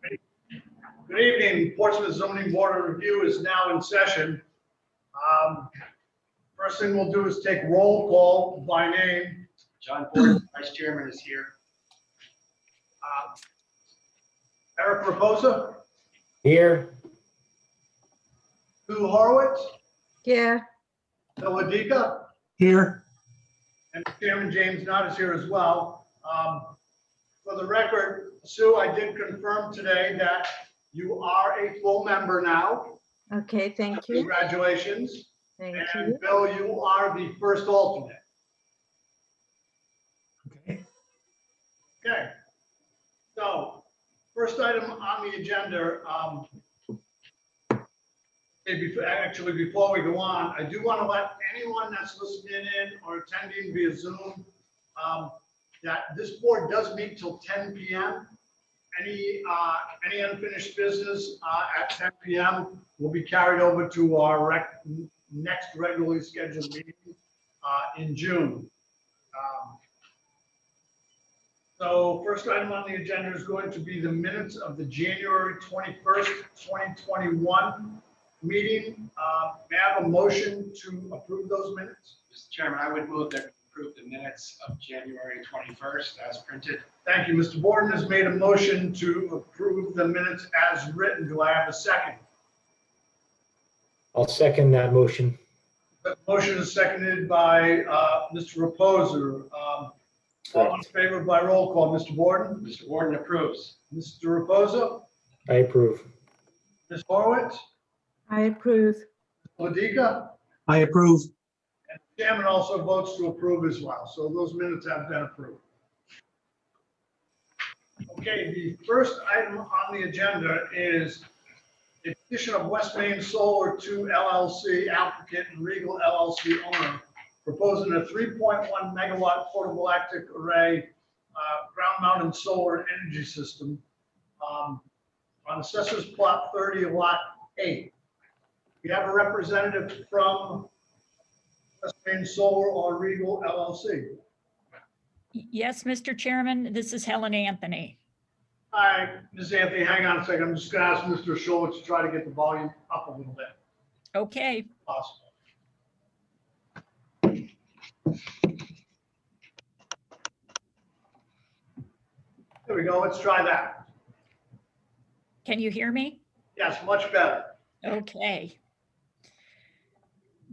Good evening. Portsmouth Zoning Board of Review is now in session. First thing we'll do is take roll call by name. John Ford, Vice Chairman, is here. Eric Raposa, Here. Sue Horowitz, Here. Bill Adika, Here. and Chairman James Knott is here as well. For the record, Sue, I did confirm today that you are a full member now. Okay, thank you. Congratulations. Thank And you. Bill, you are the first alternate. Okay. Okay. So, first item on the agenda, before we go on, I do want to let anyone that's listening in or attending via Zoom, that this board does meet till 10 p.m. Any unfinished business at 10 p.m. will be carried over to our next regularly scheduled meeting in June. So first item on the agenda is going to be the minutes of the January 21st, 2021 meeting. May I have a motion to approve those minutes? Mr. Chairman, I would move that we approve the minutes of January 21st as printed. Thank you. Mr. Borden has made a motion to approve the minutes as written. Do I have a second? I'll second that motion. The motion is seconded by Mr. Reposer. All in favor by roll call. Mr. Borden? Mr. Warden approves. Mr. Reposer? I approve. Ms. Horowitz? I approve. Ladika? I approve. And the chairman also votes to approve as well. So those minutes have been approved. Okay, the first item on the agenda is a petition of West Main Solar 2 LLC applicant and Regal LLC owner proposing a 3.1 megawatt photovoltaic array ground mounted solar energy system on Assessor's Plot 30, Lot 8. We have a representative from West Main Solar or Regal LLC. Yes, Mr. Chairman, this is Helen Anthony. Hi, Ms. Anthony, hang on a second. I'm just going to ask Mr. Schultz to try to get the volume up a little bit, Okay, if possible. There we go. Let's try that. can you hear me? Yes, much better. Okay.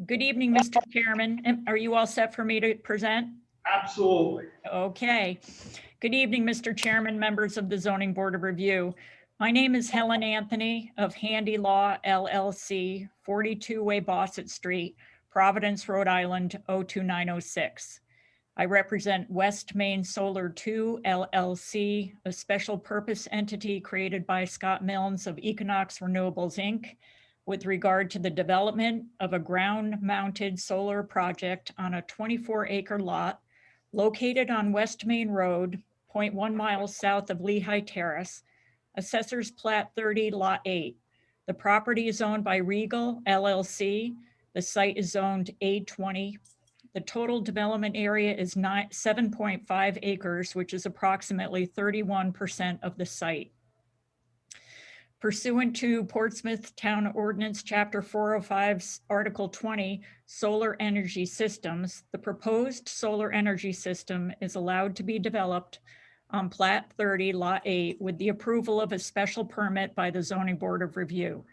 Good evening, Mr. Chairman. Are you all set for me to present? Absolutely. Okay. Good evening, Mr. Chairman, members of the Zoning Board of Review. My name is Helen Anthony of Handy Law LLC, 42 Way Bossett Street, Providence, Rhode Island, 02906. I represent West Main Solar 2 LLC, a special purpose entity created by Scott Milnes of Equinox Renewables, Inc., with regard to the development of a ground-mounted solar project on a 24-acre lot located on West Main Road, 0.1 miles south of Lehigh Terrace, Assessor's Plat 30, Lot 8. The property is owned by Regal LLC. The site is zoned A20. The total development area is 7.5 acres, which is approximately 31% of the site. Pursuant to Portsmouth Town Ordinance, Chapter 405, Article 20, Solar Energy Systems, the proposed solar energy system is allowed to be developed on Plat 30, Lot 8, with the approval of a special permit by the Zoning Board of Review.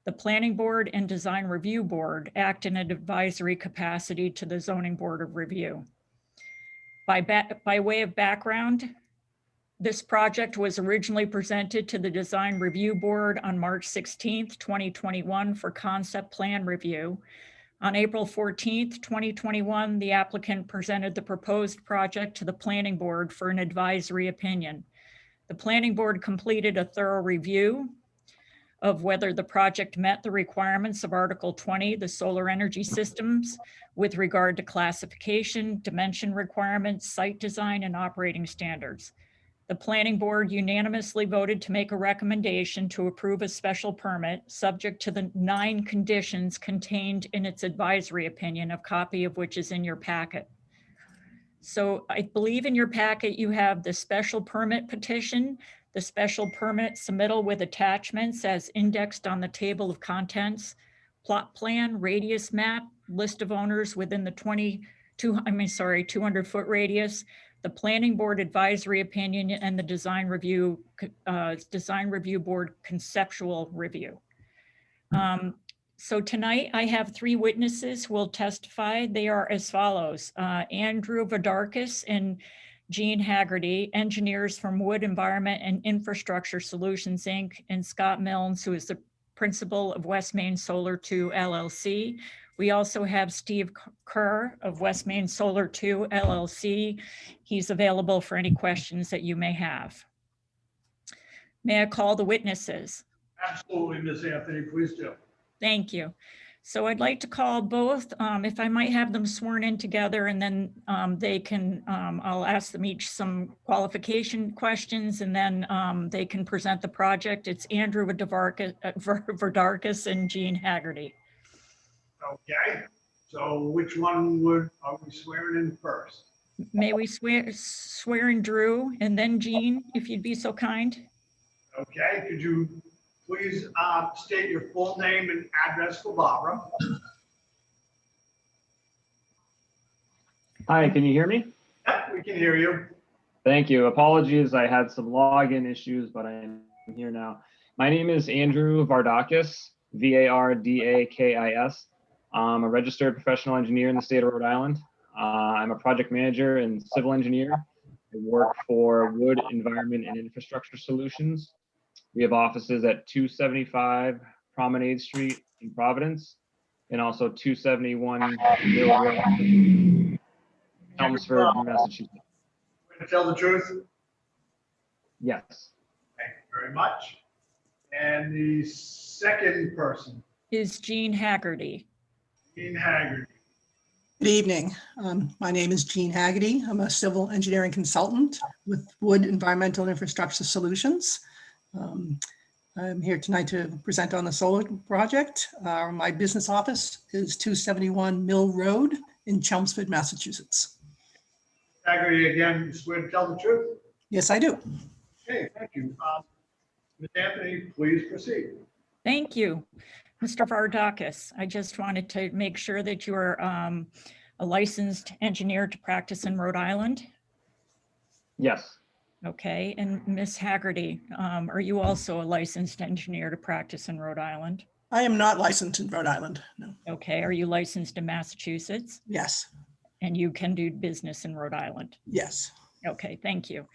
The Planning Board and Design Review Board act in an advisory capacity to the Zoning Board of Review. By way of background, this project was originally presented to the Design Review Board on March 16th, 2021 for concept plan review. On April 14th, 2021, the applicant presented the proposed project to the Planning Board for an advisory opinion. The Planning Board completed a thorough review of whether the project met the requirements of Article 20, the solar energy systems, with regard to classification, dimension requirements, site design, and operating standards. The Planning Board unanimously voted to make a recommendation to approve a special permit subject to the 9 conditions contained in its advisory opinion, a copy of which is in your packet. So I believe in your packet you have the special permit petition, the special permit submittal with attachments as indexed on the table of contents, plot plan, radius map, list of owners within the 200-foot radius, the planning board advisory opinion, and the design review board conceptual review. So tonight I have 3 witnesses who will testify. They are as follows: Andrew Vodarkis and Jean Haggerty, engineers from Wood Environment and Infrastructure Solutions, Inc., and Scott Milnes, who is the principal of West Main Solar 2 LLC. We also have Steve Kerr of West Main Solar 2 LLC. He's available for any questions that you may have. May I call the witnesses? Absolutely, Ms. Anthony, please do. Thank you. So I'd like to call both, if I might have them sworn in together, and then they can, I'll ask them each some qualification questions, and then they can present the project. It's Andrew Vodarkis and Jean Haggerty. Okay, so which one are we swearing in first? May we swear in Drew and then Jean, if you'd be so kind? Okay, could you please state your full name and address for Barbara? Hi, can you hear me? Yep, we can hear you. Thank you. Apologies, I had some login issues, but I'm here now. My name is Andrew Vardakis, Vardakis. I'm a registered professional engineer in the state of Rhode Island. I'm a project manager and civil engineer. I work for Wood Environment and Infrastructure Solutions. We have offices at 275 Promenade Street in Providence, and also 271 Mill Road, Chelmsford, Massachusetts. To tell the truth? Yes. Thank you very much. And the second person, Is Jean Haggerty. Jean Haggerty. Good evening. My name is Jean Haggerty. I'm a civil engineering consultant with Wood Environmental and Infrastructure Solutions. I'm here tonight to present on the solar project. My business office is 271 Mill Road in Chelmsford, Massachusetts. Haggerty, again, you swear to tell the truth? Yes, I do. Okay, thank you. Ms. Anthony, please proceed. Thank you. Mr. Vardakis, I just wanted to make sure that you are a licensed engineer to practice in Rhode Island. Yes. Okay, and Ms. Haggerty, are you also a licensed engineer to practice in Rhode Island? I am not licensed in Rhode Island. No. Okay, are you licensed in Massachusetts? Yes. And you can do business in Rhode Island? Yes. Okay, thank you.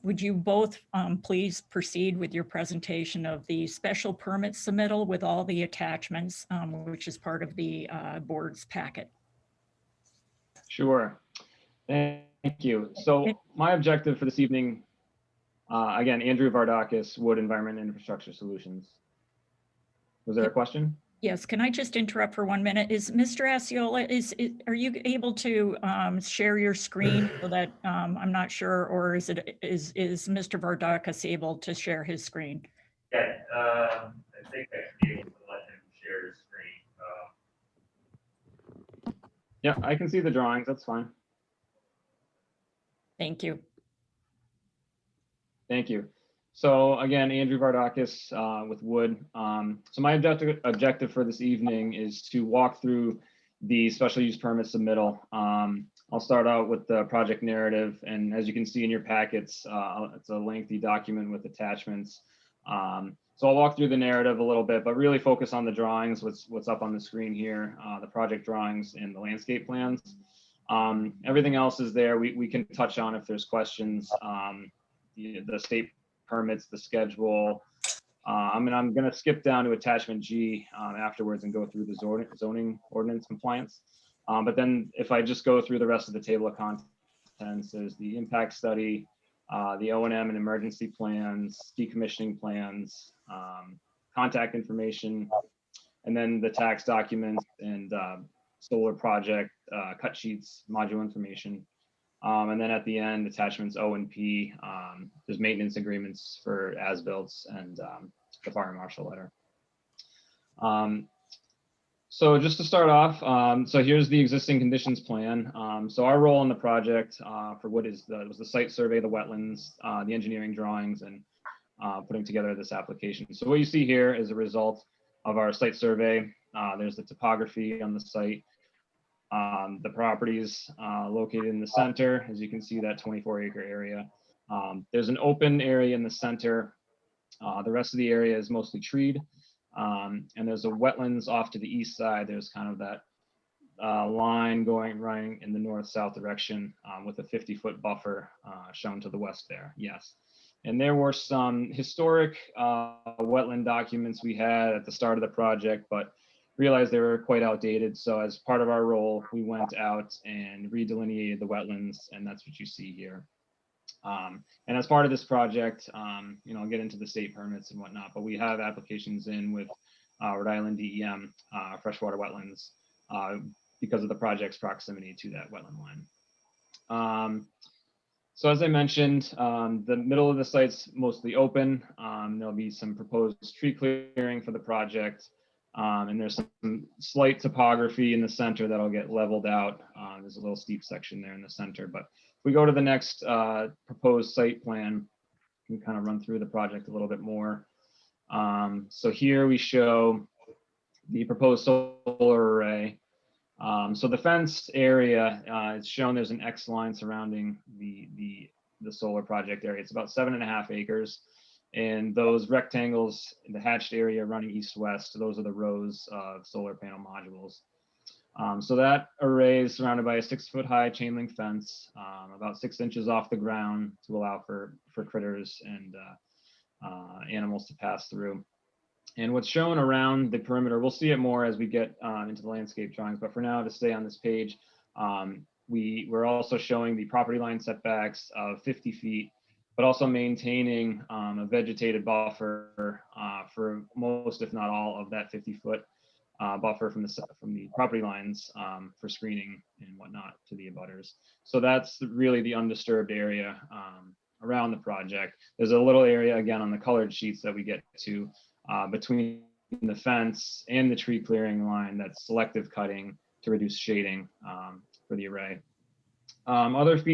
Would you both please proceed with your presentation of the special permit submittal with all the attachments, which is part of the board's packet? Sure. Thank you. So my objective for this evening, again, Andrew Vardakis, Wood Environment and Infrastructure Solutions. Was there a question? Yes, can I just interrupt for 1 minute? Is Mr. Asciola, are you able to share your screen so that I'm not sure, or is Mr. Vardakis able to share his screen? Yeah, I think I should be able to let him share his screen. Yeah, I can see the drawings. That's fine. Thank you. Thank you. So again, Andrew Vardakis with Wood. So my objective for this evening is to walk through the special use permit submittal. I'll start out with the project narrative, and as you can see in your packets, it's a lengthy document with attachments. So I'll walk through the narrative a little bit, but really focus on the drawings, what's up on the screen here, the project drawings and the landscape plans. Everything else is there. We can touch on if there's questions. The state permits, the schedule. I'm going to skip down to attachment G afterwards and go through the zoning ordinance compliance. But then if I just go through the rest of the table of contents, there's the impact study, the O&M and emergency plans, decommissioning plans, contact information, and then the tax documents and solar project cut sheets, module information. And then at the end, attachments O and P, there's maintenance agreements for as-builts and the fire marshal letter. So just to start off, so here's the existing conditions plan. So our role in the project for what is was the site survey, the wetlands, the engineering drawings, and putting together this application. So what you see here is a result of our site survey. There's the topography on the site. The properties located in the center, as you can see, that 24-acre area. There's an open area in the center. The rest of the area is mostly treed. And there's a wetlands off to the east side. There's kind of that line running in the north-south direction with a 50-foot buffer shown to the west there. Yes. And there were some historic wetland documents we had at the start of the project, but realized they were quite outdated. So as part of our role, we went out and redelineated the wetlands, and that's what you see here. And as part of this project, I'll get into the state permits and whatnot, but we have applications in with Rhode Island DEM, freshwater wetlands, because of the project's proximity to that wetland line. So as I mentioned, the middle of the site's mostly open. There'll be some proposed tree clearing for the project. And there's some slight topography in the center that'll get leveled out. There's a little steep section there in the center, but if we go to the next proposed site plan, we can kind of run through the project a little bit more. So here we show the proposed solar array. So the fenced area, it's shown there's an X line surrounding the solar project area. It's about 7.5 acres. And those rectangles in the hatched area running east-west, those are the rows of solar panel modules. So that array is surrounded by a 6-foot high chain link fence, about 6 inches off the ground to allow for critters and animals to pass through. And what's shown around the perimeter, we'll see it more as we get into the landscape drawings, but for now, to stay on this page, we're also showing the property line setbacks of 50 feet, but also maintaining a vegetated buffer for most, if not all, of that 50-foot buffer from the property lines for screening and whatnot to the abutters. So that's really the undisturbed area around the project. There's a little area, again, on the colored sheets that we get to between the fence and the tree clearing line, that's selective cutting to reduce shading for the array. Other features